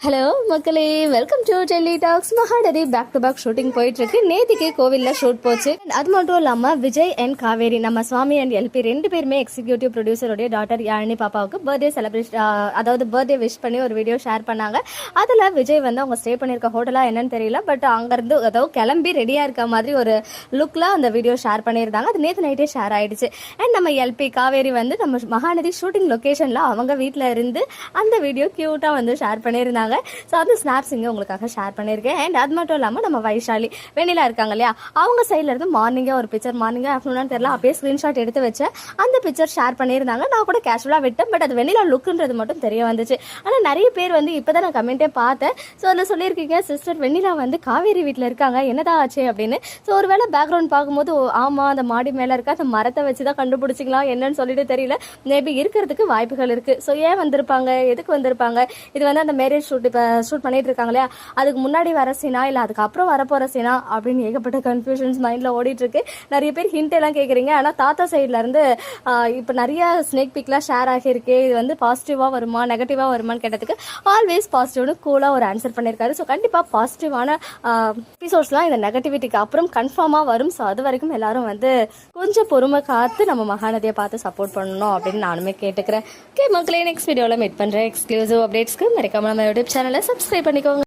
Hello மக்களே, welcome to Delhi talks. Mahanadi back to back shooting போயிட்டு இருக்கு. நேத்திக்கு கோவில்ல ஷூட் போச்சு. அது மட்டும் இல்லாம விஜய் அண்ட் காவேரி, நம்ம சுவாமி அண்ட் எல்பி ரெண்டு பேருமே எக்ஸிக்யூட்டிவ் ப்ரொடியூசருடைய டாட்டர் யாழினி பாப்பாவுக்கு பர்த்டே செலிப்ரேஷன், அதாவது பர்த்டே விஷ் பண்ணி ஒரு வீடியோ ஷேர் பண்ணாங்க. அதில் விஜய் வந்து அவங்க ஸ்டே பண்ணியிருக்க ஹோட்டலா என்னன்னு தெரியல, பட் அங்கேருந்து அதாவது கிளம்பி ரெடியாக இருக்க மாதிரி ஒரு லுக்கில் அந்த வீடியோ ஷேர் பண்ணியிருந்தாங்க. அது நேற்று நைட்டே ஷேர் ஆயிடுச்சு. அண்ட் நம்ம எல்பி காவேரி வந்து நம்ம மகாநதி ஷூட்டிங் லொக்கேஷனில் அவங்க வீட்டில் இருந்து அந்த வீடியோ க்யூட்டாக வந்து ஷேர் பண்ணியிருந்தாங்க. ஸோ அந்த ஸ்னாப்ஸ் இங்கே உங்களுக்காக ஷேர் பண்ணியிருக்கேன். அண்ட் அது மட்டும் இல்லாமல் நம்ம வைஷாலி வெண்ணிலா இருக்காங்க இல்லையா, அவங்க சைடில் இருந்து மார்னிங்கே ஒரு பிக்சர், மார்னிங்காக ஆஃப்டர்நூனான்னு தெரியல, அப்படியே ஸ்க்ரீன்ஷாட் எடுத்து வச்சு அந்த பிக்சர் ஷேர் பண்ணியிருந்தாங்க. நான் கூட கேஷுவலாக விட்டேன், பட் அது வெண்ணிலா லுக்குன்றது மட்டும் தெரிய வந்துச்சு. ஆனால் நிறைய பேர் வந்து இப்போ தான் நான் கமெண்ட்டே பார்த்தேன். ஸோ அதில் சொல்லியிருக்கீங்க, சிஸ்டர் வெண்ணிலா வந்து காவேரி வீட்டில் இருக்காங்க, என்னதான் ஆச்சு அப்படின்னு. ஸோ ஒரு வேளை பேக்ரவுண்ட் பார்க்கும்போது ஆமாம் அந்த மாடி மேலே இருக்க அந்த மரத்தை வச்சு தான் கண்டுபிடிச்சிங்களா என்னன்னு சொல்லிட்டு தெரியல. மேபி இருக்கிறதுக்கு வாய்ப்புகள் இருக்குது. ஸோ ஏன் வந்திருப்பாங்க, எதுக்கு வந்திருப்பாங்க, இது வந்து அந்த மேரேஜ் ஷூட் இப்போ ஷூட் பண்ணிட்டு இருக்காங்க இல்லையா, அதுக்கு முன்னாடி வர சீனா இல்லை அதுக்கப்புறம் வரப்போகிற சீனா அப்படின்னு ஏகப்பட்ட கன்ஃபியூஷன்ஸ் மைண்டில் ஓடிட்டு இருக்கு. நிறைய பேர் ஹிண்ட் எல்லாம் கேட்குறீங்க. ஆனால் தாத்தா சைட்ல இருந்து இப்போ நிறைய ஸ்னேக் பிக்லாம் ஷேர் ஆகியிருக்கு. இது வந்து பாசிட்டிவாக வருமா நெகட்டிவாக வருமானு கேட்டதுக்கு ஆல்வேஸ் பாசிட்டிவ்னு கூலாக ஒரு ஆன்சர் பண்ணியிருக்காரு. ஸோ கண்டிப்பாக பாசிட்டிவான எபிசோட்ஸ்லாம் இந்த நெகட்டிவிட்டிக்கு அப்புறம் கன்ஃபார்மாக வரும். ஸோ அது வரைக்கும் எல்லாரும் வந்து கொஞ்சம் பொறுமை காத்து நம்ம மகாநதியை பார்த்து சப்போர்ட் பண்ணணும் அப்படின்னு நானுமே கேட்டுக்கிறேன். ஓகே மக்களே, நெக்ஸ்ட் வீடியோவில் மீட் பண்ணுறேன். எக்ஸ்க்ளூசிவ் அப்டேட்ஸ்க்கு மறக்காம நம்ம யூடியூப் சேனலை சப்ஸ்கிரைப் பண்ணிக்கோங்க.